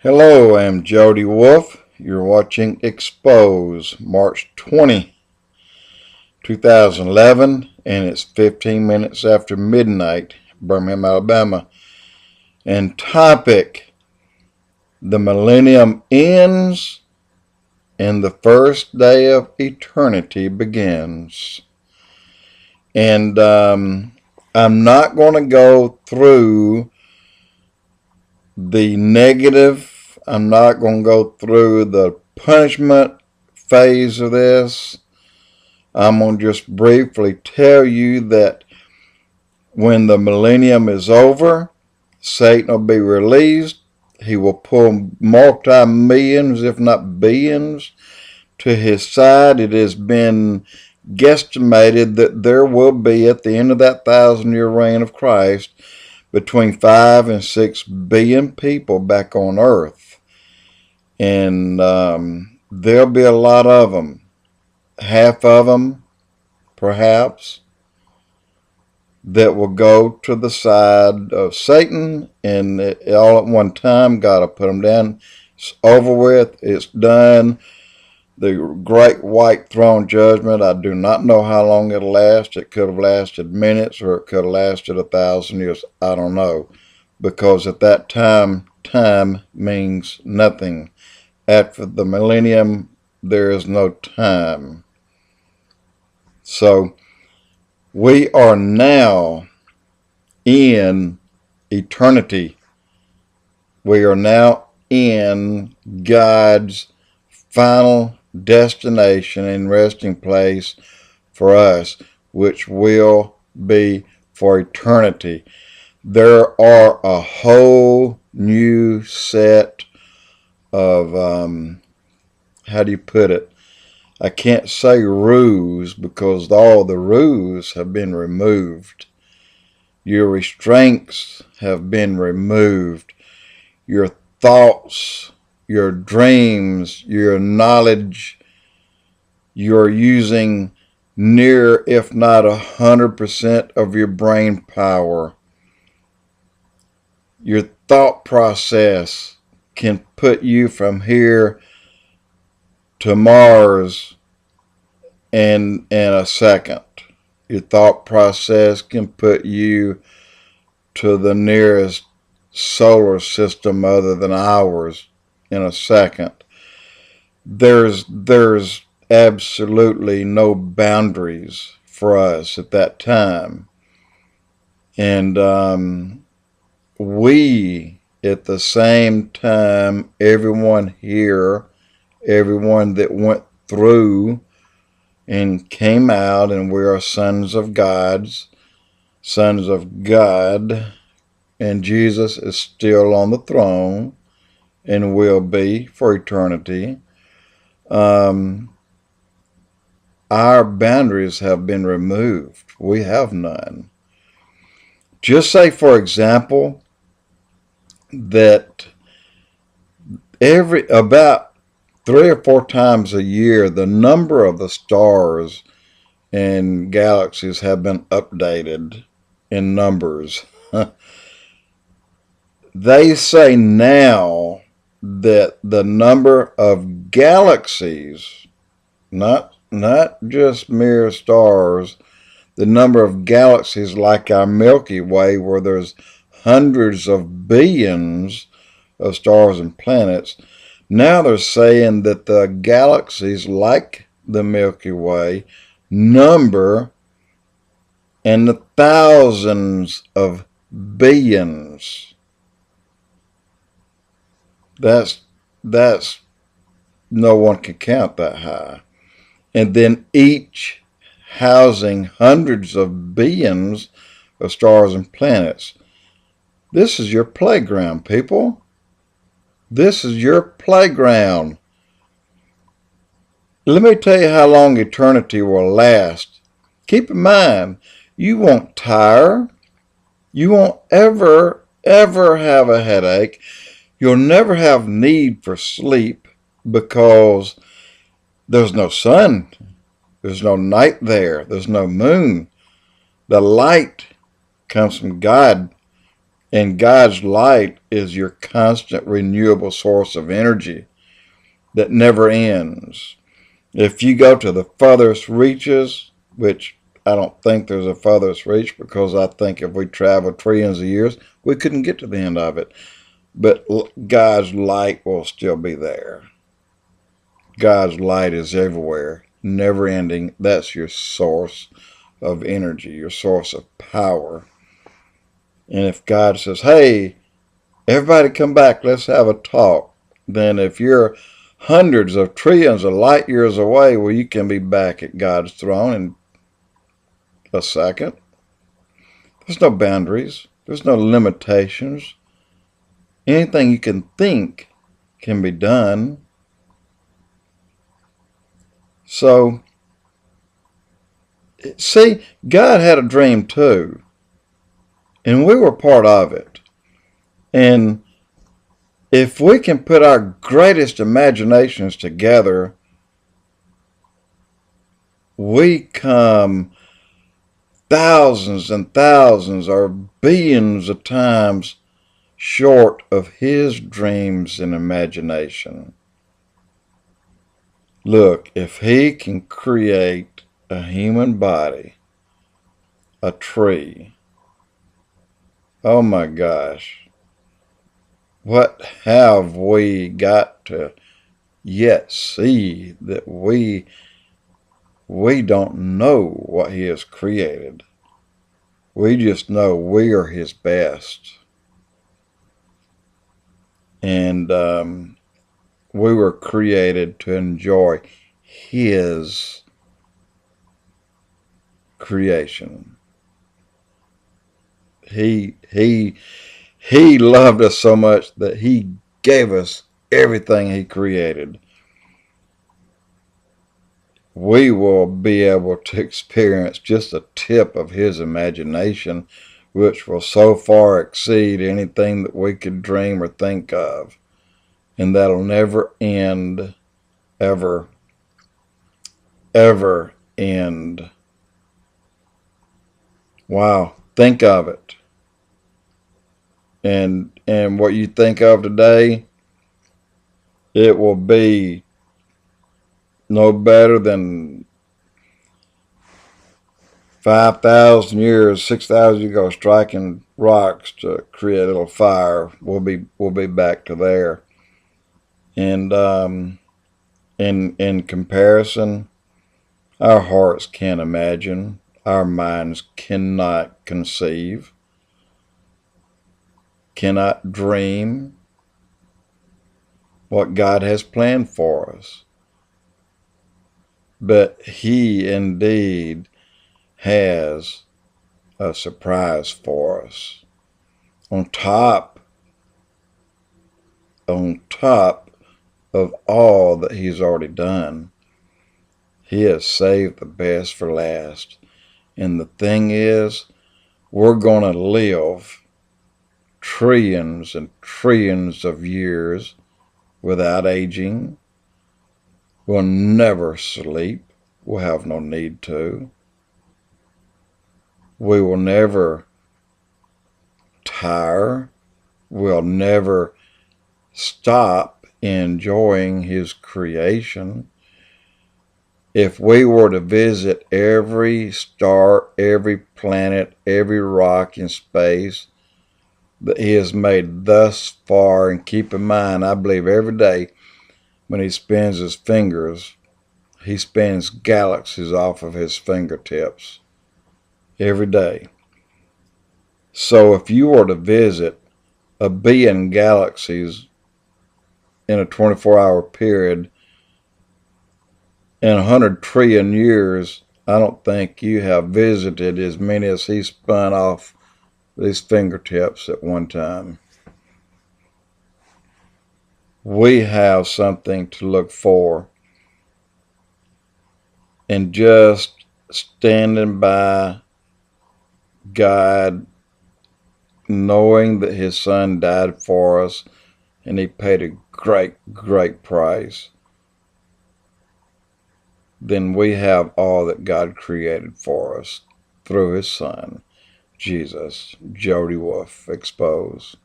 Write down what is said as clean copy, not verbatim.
Hello, I'm Jody Wolf. You're watching EXPOZ, March 20, 2011, and it's 15 minutes after midnight, Birmingham, Alabama. And topic, the Millennium ends and the first day of eternity begins. And I'm not going to go through the negative. I'm not going to go through the punishment phase of this. I'm going to just briefly tell you that when the millennium is over, Satan will be released. He will pull multi-millions, if not billions, to his side. It has been guesstimated that there will be, at the end of that 1,000-year reign of Christ, between 5 and 6 billion people back on earth. And there'll be a lot of them. Half of them, perhaps, that will go to the side of Satan, and all at one time, God will put them down. It's over with. It's done. The great white throne judgment, I do not know how long it'll last. It could have lasted minutes, or it could have lasted 1,000 years. I don't know. Because at that time means nothing. After the millennium, there is no time. So, we are now in eternity. We are now in God's final destination and resting place for us, which will be for eternity. There are a whole new set of, how do you put it? I can't say rules, because all the rules have been removed. Your restraints have been removed. Your thoughts, your dreams, your knowledge, you're using near, if not 100% of your brain power. Your thought process can put you from here to Mars in a second. Your thought process can put you to the nearest solar system other than ours in a second. There's absolutely no boundaries for us at that time. And we, at the same time, everyone here, everyone that went through and came out, and we are sons of God, and Jesus is still on the throne and will be for eternity. Our boundaries have been removed. We have none. Just say, for example, that about 3 or 4 times a year, the number of the stars and galaxies have been updated in numbers. They say now that the number of galaxies, not just mere stars, the number of galaxies like our Milky Way, where there's hundreds of billions of stars and planets. Now they're saying that the galaxies like the Milky Way number in the thousands of billions. That's no one can count that high. And then each housing hundreds of billions of stars and planets. This is your playground, people. This is your playground. Let me tell you how long eternity will last. Keep in mind, you won't tire. You won't ever have a headache. You'll never have need for sleep, because there's no sun. There's no night there. There's no moon. The light comes from God, And God's light is your constant renewable source of energy that never ends. If you go to the furthest reaches, which I don't think there's a furthest reach, because I think if we traveled trillions of years, we couldn't get to the end of it. But God's light will still be there. God's light is everywhere, never ending. That's your source of energy, your source of power. And if God says, hey, everybody come back, let's have a talk, then if you're hundreds of trillions of light years away, well, you can be back at God's throne in a second. There's no boundaries. There's no limitations. Anything you can think can be done. So, see, God had a dream too. And we were part of it. And if we can put our greatest imaginations together, we come thousands and thousands or billions of times short of His dreams and imagination. Look, if He can create a human body, a tree, oh my gosh, what have we got to yet see that we don't know what He has created? We just know we are His best. And we were created to enjoy His creation. He loved us so much that He gave us everything He created. We will be able to experience just a tip of His imagination, which will so far exceed anything that we could dream or think of. And that'll never end, ever, ever end. Wow, think of it. And what you think of today, it will be no better than 5,000 years, 6,000 years ago, striking rocks to create a little fire. We'll be back to there. And in comparison, our hearts can't imagine, our minds cannot conceive, cannot dream what God has planned for us. But He indeed has a surprise for us. On top of all that He's already done, He has saved the best for last. And the thing is, we're going to live trillions and trillions of years without aging. We'll never sleep. We'll have no need to. We will never tire. We'll never stop enjoying His creation. If we were to visit every star, every planet, every rock in space that He has made thus far, and keep in mind, I believe every day when He spins His fingers, He spins galaxies off of His fingertips every day. So if you were to visit a billion galaxies in a 24-hour period in 100 trillion years, I don't think you have visited as many as He spun off these fingertips at one time. We have something to look for. And just standing by God, knowing that His Son died for us, and He paid a great, great price, then we have all that God created for us through His Son. Jesus. Jody Wolf, EXPOZ.